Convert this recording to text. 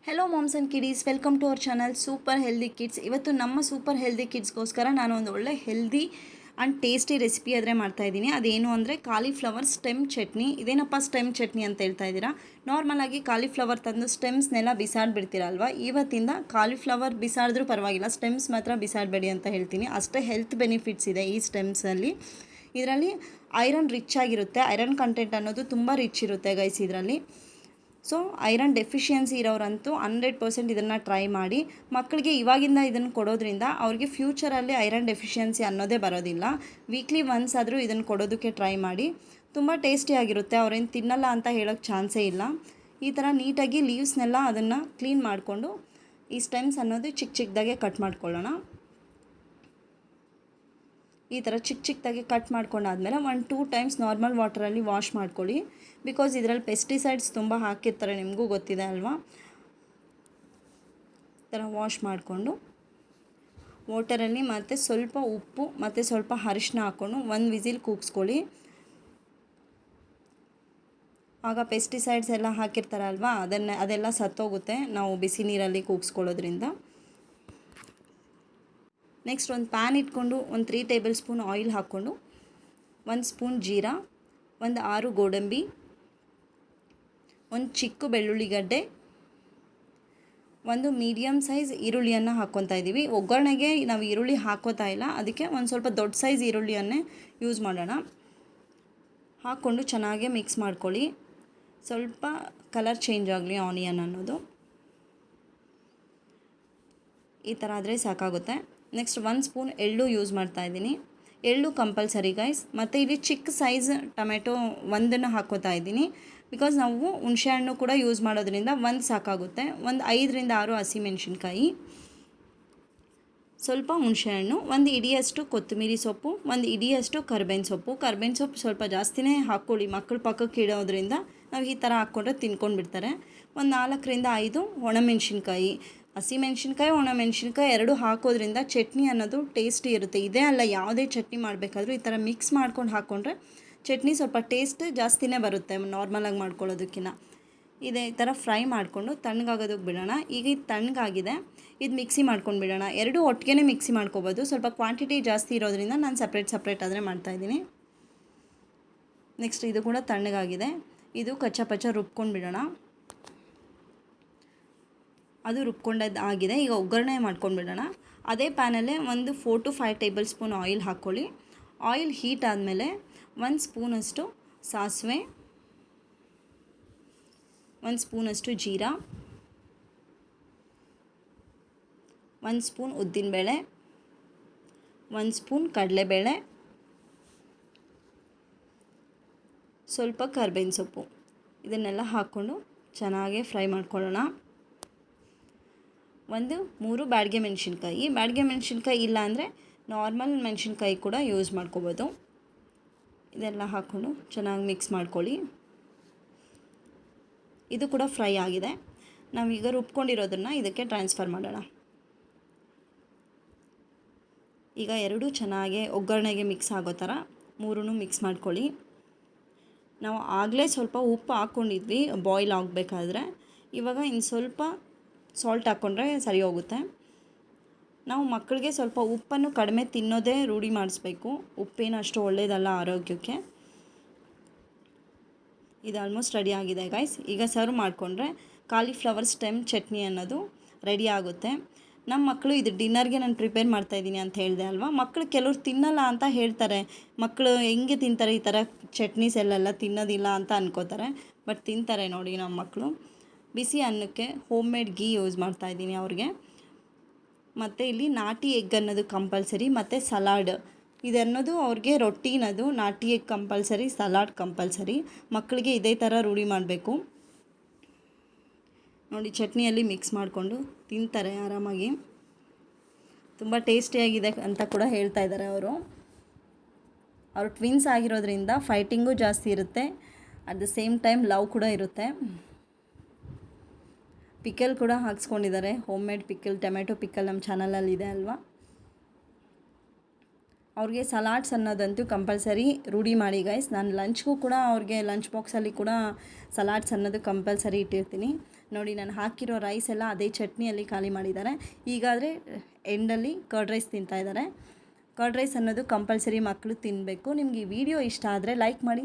Hello moms and kiddies, welcome to our channel super healthy kids. ಇವತ್ತು ನಮ್ಮ super healthy ಕಿಡ್ಸ್ಗೋಸ್ಕರ ನಾನು ಒಂದು ಒಳ್ಳೆ ಹೆಲ್ದಿ ಆ್ಯಂಡ್ ಟೇಸ್ಟಿ ರೆಸಿಪಿ ಆದರೆ ಮಾಡ್ತಾಯಿದ್ದೀನಿ. ಅದೇನು ಅಂದರೆ ಕಾಲಿಫ್ಲವರ್ ಸ್ಟೆಮ್ ಚಟ್ನಿ. ಇದೇನಪ್ಪ ಸ್ಟೆಮ್ ಚಟ್ನಿ ಅಂತ ಹೇಳ್ತಾ ಇದ್ದೀರಾ? ನಾರ್ಮಲಾಗಿ ಕಾಲಿಫ್ಲವರ್ ತಂದು ಸ್ಟೆಮ್ಸ್ನೆಲ್ಲ ಬಿಸಾಡಿಬಿಡ್ತೀರಲ್ವ, ಇವತ್ತಿಂದ ಕಾಲಿಫ್ಲವರ್ ಬಿಸಾಡಿದ್ರೂ ಪರವಾಗಿಲ್ಲ, ಸ್ಟೆಮ್ಸ್ ಮಾತ್ರ ಬಿಸಾಡಬೇಡಿ ಅಂತ ಹೇಳ್ತೀನಿ. ಅಷ್ಟೇ ಹೆಲ್ತ್ ಬೆನಿಫಿಟ್ಸ್ ಇದೆ ಈ ಸ್ಟೆಮ್ಸಲ್ಲಿ. ಇದರಲ್ಲಿ ಐರನ್ ರಿಚ್ ಆಗಿರುತ್ತೆ, ಐರನ್ ಕಂಟೆಂಟ್ ಅನ್ನೋದು ತುಂಬ ರಿಚ್ ಇರುತ್ತೆ ಗೈಸ್ ಇದರಲ್ಲಿ. ಸೊ ಐರನ್ ಡೆಫಿಷಿಯನ್ಸಿ ಇರೋರಂತೂ 100% ಇದನ್ನು ಟ್ರೈ ಮಾಡಿ. ಮಕ್ಕಳಿಗೆ ಇವಾಗಿಂದ ಇದನ್ನು ಕೊಡೋದ್ರಿಂದ ಅವ್ರಿಗೆ ಫ್ಯೂಚರಲ್ಲಿ ಐರನ್ ಡೆಫಿಷಿಯನ್ಸಿ ಅನ್ನೋದೇ ಬರೋದಿಲ್ಲ. ವೀಕ್ಲಿ ಒನ್ಸ್ ಆದರೂ ಇದನ್ನು ಕೊಡೋದಕ್ಕೆ ಟ್ರೈ ಮಾಡಿ. ತುಂಬ ಟೇಸ್ಟಿಯಾಗಿರುತ್ತೆ, ಅವ್ರೇನು ತಿನ್ನಲ್ಲ ಅಂತ ಹೇಳೋಕ್ಕೆ ಚಾನ್ಸೇ ಇಲ್ಲ. ಈ ಥರ ನೀಟಾಗಿ ಲೀವ್ಸ್ನೆಲ್ಲ ಅದನ್ನು ಕ್ಲೀನ್ ಮಾಡಿಕೊಂಡು ಈ ಸ್ಟೆಮ್ಸ್ ಅನ್ನೋದು ಚಿಕ್ಕ ಚಿಕ್ಕದಾಗೆ ಕಟ್ ಮಾಡ್ಕೊಳ್ಳೋಣ. ಈ ಥರ ಚಿಕ್ಕ ಚಿಕ್ಕದಾಗಿ ಕಟ್ ಮಾಡ್ಕೊಂಡಾದ್ಮೇಲೆ 1-2 ಟೈಮ್ಸ್ ನಾರ್ಮಲ್ ವಾಟರಲ್ಲಿ ವಾಶ್ ಮಾಡ್ಕೊಳ್ಳಿ. ಬಿಕಾಸ್ ಇದರಲ್ಲಿ ಪೆಸ್ಟಿಸೈಡ್ಸ್ ತುಂಬ ಹಾಕಿರ್ತಾರೆ, ನಿಮಗೂ ಗೊತ್ತಿದೆ ಅಲ್ವಾ. ಈ ಥರ ವಾಶ್ ಮಾಡಿಕೊಂಡು ವಾಟರಲ್ಲಿ ಮತ್ತು ಸ್ವಲ್ಪ ಉಪ್ಪು ಮತ್ತು ಸ್ವಲ್ಪ ಅರಿಶಿನ ಹಾಕ್ಕೊಂಡು 1 ವಿಸಿಲ್ ಕೂಗಿಸ್ಕೊಳ್ಳಿ. ಆಗ ಪೆಸ್ಟಿಸೈಡ್ಸ್ ಎಲ್ಲ ಹಾಕಿರ್ತಾರಲ್ವ, ಅದೆಲ್ಲ ಸತ್ತೋಗುತ್ತೆ ನಾವು ಬಿಸಿ ನೀರಲ್ಲಿ ಕೂಗಿಸ್ಕೊಳ್ಳೋದ್ರಿಂದ. ನೆಕ್ಸ್ಟ್ ಒಂದು ಪ್ಯಾನ್ ಇಟ್ಕೊಂಡು 3 ಟೇಬಲ್ ಸ್ಪೂನ್ ಆಯಿಲ್ ಹಾಕ್ಕೊಂಡು 1 ಸ್ಪೂನ್ ಜೀರಾ, 6 ಗೋಡಂಬಿ, 1 ಚಿಕ್ಕ ಬೆಳ್ಳುಳ್ಳಿ ಗಡ್ಡೆ, 1 ಮೀಡಿಯಮ್ ಸೈಜ್ ಈರುಳ್ಳಿಯನ್ನು ಹಾಕ್ಕೊತಾ ಇದ್ದೀವಿ. ಒಗ್ಗರಣೆಗೆ ನಾವು ಈರುಳ್ಳಿ ಹಾಕೋತಾ ಇಲ್ಲ, ಅದಕ್ಕೆ ಒಂದು ಸ್ವಲ್ಪ ದೊಡ್ಡ ಸೈಜ್ ಈರುಳ್ಳಿಯನ್ನೇ ಯೂಸ್ ಮಾಡೋಣ. ಹಾಕ್ಕೊಂಡು ಚೆನ್ನಾಗಿ ಮಿಕ್ಸ್ ಮಾಡ್ಕೊಳ್ಳಿ. ಸ್ವಲ್ಪ ಕಲರ್ ಚೇಂಜ್ ಆಗಲಿ ಆನಿಯನ್ ಅನ್ನೋದು. ಈ ಥರ ಆದರೆ ಸಾಕಾಗುತ್ತೆ. ನೆಕ್ಸ್ಟ್ 1 ಸ್ಪೂನ್ ಎಳ್ಳು ಯೂಸ್ ಮಾಡ್ತಾ ಇದ್ದೀನಿ. ಎಳ್ಳು ಕಂಪಲ್ಸರಿ ಗೈಸ್. ಮತ್ತು ಇಲ್ಲಿ ಚಿಕ್ಕ ಸೈಜ್ ಟೊಮೆಟೊ ಒಂದನ್ನು ಹಾಕ್ಕೋತಾ ಇದ್ದೀನಿ. ಬಿಕಾಸ್ ನಾವು ಹುಣಸೆಹಣ್ಣು ಕೂಡ ಯೂಸ್ ಮಾಡೋದ್ರಿಂದ 1 ಸಾಕಾಗುತ್ತೆ. 5-6 ಹಸಿಮೆಣ್ಸಿನ್ಕಾಯಿ, ಸ್ವಲ್ಪ ಹುಣಸೆಹಣ್ಣು, 1 ಇಡಿಯಷ್ಟು ಕೊತ್ತಂಬರಿ ಸೊಪ್ಪು, 1 ಇಡಿಯಷ್ಟು ಕರ್ಬೇವಿನ ಸೊಪ್ಪು. ಕರ್ಬೇವಿನ ಸೊಪ್ಪು ಸ್ವಲ್ಪ ಜಾಸ್ತಿನೇ ಹಾಕ್ಕೊಳ್ಳಿ, ಮಕ್ಕಳು ಪಕ್ಕಕ್ಕೆ ಇಡೋದ್ರಿಂದ ನಾವು ಈ ಥರ ಹಾಕ್ಕೊಂಡ್ರೆ ತಿನ್ಕೊಂಡು ಬಿಡ್ತಾರೆ. 4-5 ಒಣಮೆಣ್ಸಿನ್ಕಾಯಿ. ಹಸಿಮೆಣ್ಸಿನ್ಕಾಯಿ ಒಣಮೆಣ್ಸಿನ್ಕಾಯಿ 2 ಹಾಕೋದ್ರಿಂದ ಚಟ್ನಿ ಅನ್ನೋದು ಟೇಸ್ಟಿ ಇರುತ್ತೆ. ಇದೇ ಅಲ್ಲ, ಯಾವುದೇ ಚಟ್ನಿ ಮಾಡಬೇಕಾದ್ರೂ ಈ ಥರ ಮಿಕ್ಸ್ ಮಾಡ್ಕೊಂಡು ಹಾಕ್ಕೊಂಡ್ರೆ ಚಟ್ನಿ ಸ್ವಲ್ಪ ಟೇಸ್ಟ್ ಜಾಸ್ತಿನೇ ಬರುತ್ತೆ ನಾರ್ಮಲಾಗಿ ಮಾಡ್ಕೊಳ್ಳೋದಕ್ಕಿಂತ. ಇದೇ ಈ ಥರ ಫ್ರೈ ಮಾಡಿಕೊಂಡು ತಣ್ಣಗಾಗೋದಕ್ಕೆ ಬಿಡೋಣ. ಈಗ ಇದು ತಣ್ಣಗಾಗಿದೆ, ಇದು ಮಿಕ್ಸಿ ಮಾಡ್ಕೊಂಡು ಬಿಡೋಣ. 2 ಒಟ್ಟಿಗೆ ಮಿಕ್ಸಿ ಮಾಡ್ಕೋಬೋದು. ಸ್ವಲ್ಪ ಕ್ವಾಂಟಿಟಿ ಜಾಸ್ತಿ ಇರೋದ್ರಿಂದ ನಾನು ಸಪ್ರೇಟ್ ಆದರೆ ಮಾಡ್ತಾಯಿದ್ದೀನಿ. ನೆಕ್ಸ್ಟ್ ಇದು ಕೂಡ ತಣ್ಣಗಾಗಿದೆ, ಇದು ಕಚ್ಚಾ ಪಚ್ಚ ರುಬ್ಕೊಂಡು ಬಿಡೋಣ. ಅದು ರುಬ್ಕೊಂಡದ್ದು ಆಗಿದೆ. ಈಗ ಒಗ್ಗರಣೆ ಮಾಡ್ಕೊಂಡು ಬಿಡೋಣ. ಅದೇ ಪ್ಯಾನಲ್ಲೇ 4-5 ಟೇಬಲ್ ಸ್ಪೂನ್ ಆಯಿಲ್ ಹಾಕ್ಕೊಳ್ಳಿ. ಆಯಿಲ್ ಹೀಟ್ ಆದಮೇಲೆ 1 ಸ್ಪೂನಷ್ಟು ಸಾಸಿವೆ, 1 ಸ್ಪೂನಷ್ಟು ಜೀರಾ, 1 ಸ್ಪೂನ್ ಉದ್ದಿನಬೇಳೆ, 1 ಸ್ಪೂನ್ ಕಡಲೆಬೇಳೆ, ಸ್ವಲ್ಪ ಕರ್ಬೇವಿನ ಸೊಪ್ಪು, ಇದನ್ನೆಲ್ಲ ಹಾಕ್ಕೊಂಡು ಚೆನ್ನಾಗಿ ಫ್ರೈ ಮಾಡ್ಕೊಳ್ಳೋಣ. 3 ಬ್ಯಾಡಗೆ ಮೆಣಸಿನ್ಕಾಯಿ. ಬ್ಯಾಡಗೆ ಮೆಣಸಿನ್ಕಾಯಿ ಇಲ್ಲ ಅಂದರೆ ನಾರ್ಮಲ್ ಮೆಣಸಿನ್ಕಾಯಿ ಕೂಡ ಯೂಸ್ ಮಾಡ್ಕೋಬೋದು. ಇದೆಲ್ಲ ಹಾಕ್ಕೊಂಡು ಚೆನ್ನಾಗಿ ಮಿಕ್ಸ್ ಮಾಡ್ಕೊಳ್ಳಿ. ಇದು ಕೂಡ ಫ್ರೈ ಆಗಿದೆ. ನಾವೀಗ ರುಬ್ಕೊಂಡಿರೋದನ್ನು ಇದಕ್ಕೆ ಟ್ರಾನ್ಸ್ಫರ್ ಮಾಡೋಣ. ಈಗ 2 ಚೆನ್ನಾಗಿ ಒಗ್ಗರಣೆಗೆ ಮಿಕ್ಸ್ ಆಗೋ ಥರ 3 ಮಿಕ್ಸ್ ಮಾಡ್ಕೊಳ್ಳಿ. ನಾವು ಆಗಲೇ ಸ್ವಲ್ಪ ಉಪ್ಪು ಹಾಕ್ಕೊಂಡಿದ್ವಿ ಬಾಯ್ಲ್ ಆಗಬೇಕಾದ್ರೆ. ಇವಾಗ ಇನ್ನು ಸ್ವಲ್ಪ ಸಾಲ್ಟ್ ಹಾಕ್ಕೊಂಡ್ರೆ ಸರಿ ಹೋಗುತ್ತೆ. ನಾವು ಮಕ್ಕಳಿಗೆ ಸ್ವಲ್ಪ ಉಪ್ಪನ್ನು ಕಡಿಮೆ ತಿನ್ನೋದೇ ರೂಢಿ ಮಾಡಿಸ್ಬೇಕು. ಉಪ್ಪೇನು ಅಷ್ಟು ಒಳ್ಳೆಯದಲ್ಲ ಆರೋಗ್ಯಕ್ಕೆ. ಇದು ಆಲ್ಮೋಸ್ಟ್ ರೆಡಿ ಆಗಿದೆ ಗೈಸ್. ಈಗ ಸರ್ವ್ ಮಾಡಿಕೊಂಡ್ರೆ ಕಾಲಿಫ್ಲವರ್ ಸ್ಟೆಮ್ ಚಟ್ನಿ ಅನ್ನೋದು ರೆಡಿ ಆಗುತ್ತೆ. ನಮ್ಮ ಮಕ್ಕಳು ಇದು ಡಿನ್ನರ್ಗೆ ನಾನು ಪ್ರಿಪೇರ್ ಮಾಡ್ತಾಯಿದ್ದೀನಿ ಅಂತ ಹೇಳಿದೆ ಅಲ್ವಾ. ಮಕ್ಕಳು ಕೆಲವ್ರು ತಿನ್ನಲ್ಲ ಅಂತ ಹೇಳ್ತಾರೆ. ಮಕ್ಕಳು ಹೆಂಗೆ ತಿಂತಾರೆ ಈ ಥರ ಚಟ್ನೀಸ್ ಎಲ್ಲೆಲ್ಲ ತಿನ್ನೋದಿಲ್ಲ ಅಂತ ಅನ್ಕೋತಾರೆ. ಬಟ್ ತಿಂತಾರೆ ನೋಡಿ ನಮ್ಮ ಮಕ್ಕಳು. ಬಿಸಿ ಅನ್ನಕ್ಕೆ ಹೋಮ್ ಮೇಡ್ ಗೀ ಯೂಸ್ ಮಾಡ್ತಾಯಿದ್ದೀನಿ ಅವ್ರಿಗೆ. ಮತ್ತು ಇಲ್ಲಿ ನಾಟಿ ಎಗ್ ಅನ್ನೋದು ಕಂಪಲ್ಸರಿ, ಮತ್ತು ಸಲಾಡ್ ಇದನ್ನೋದು ಅವ್ರಿಗೆ ರೊಟ್ಟಿನದು. ನಾಟಿ ಎಗ್ ಕಂಪಲ್ಸರಿ, ಸಲಾಡ್ ಕಂಪಲ್ಸರಿ. ಮಕ್ಕಳಿಗೆ ಇದೇ ಥರ ರೂಢಿ ಮಾಡಬೇಕು. ನೋಡಿ ಚಟ್ನಿಯಲ್ಲಿ ಮಿಕ್ಸ್ ಮಾಡಿಕೊಂಡು ತಿಂತಾರೆ ಆರಾಮಾಗಿ. ತುಂಬ ಟೇಸ್ಟಿಯಾಗಿದೆ ಅಂತ ಕೂಡ ಹೇಳ್ತಾ ಇದ್ದಾರೆ ಅವರು ಟ್ವಿನ್ಸ್ ಆಗಿರೋದ್ರಿಂದ ಫೈಟಿಂಗೂ ಜಾಸ್ತಿ ಇರುತ್ತೆ, at the same time love ಕೂಡ ಇರುತ್ತೆ. ಪಿಕಲ್ ಕೂಡ ಹಾಕ್ಸ್ಕೊಂಡಿದ್ದಾರೆ, home made pickle, tomato pickle ನಮ್ಮ ಚಾನಲಲ್ಲಿ ಇದೆ ಅಲ್ವಾ. ಅವ್ರಿಗೆ ಸಲಾಡ್ಸ್ ಅನ್ನೋದಂತೂ ಕಂಪಲ್ಸರಿ ರೂಢಿ ಮಾಡಿ ಗೈಸ್. ನಾನು ಲಂಚ್ಗೂ ಕೂಡ ಅವ್ರಿಗೆ ಲಂಚ್ ಬಾಕ್ಸಲ್ಲಿ ಕೂಡ ಸಲಾಡ್ಸ್ ಅನ್ನೋದು ಕಂಪಲ್ಸರಿ ಇಟ್ಟಿರ್ತೀನಿ. ನೋಡಿ ನಾನು ಹಾಕಿರೋ ರೈಸ್ ಎಲ್ಲ ಅದೇ ಚಟ್ನಿಯಲ್ಲಿ ಖಾಲಿ ಮಾಡಿದ್ದಾರೆ. ಈಗಾದರೆ ಎಂಡಲ್ಲಿ ಕರ್ಡ್ ರೈಸ್ ತಿಂತಾಯಿದ್ದಾರೆ. ಕರ್ಡ್ ರೈಸ್ ಅನ್ನೋದು ಕಂಪಲ್ಸರಿ ಮಕ್ಕಳು ತಿನ್ನಬೇಕು. ನಿಮಗೆ ಈ ವಿಡಿಯೋ ಇಷ್ಟ ಆದರೆ ಲೈಕ್ ಮಾಡಿ,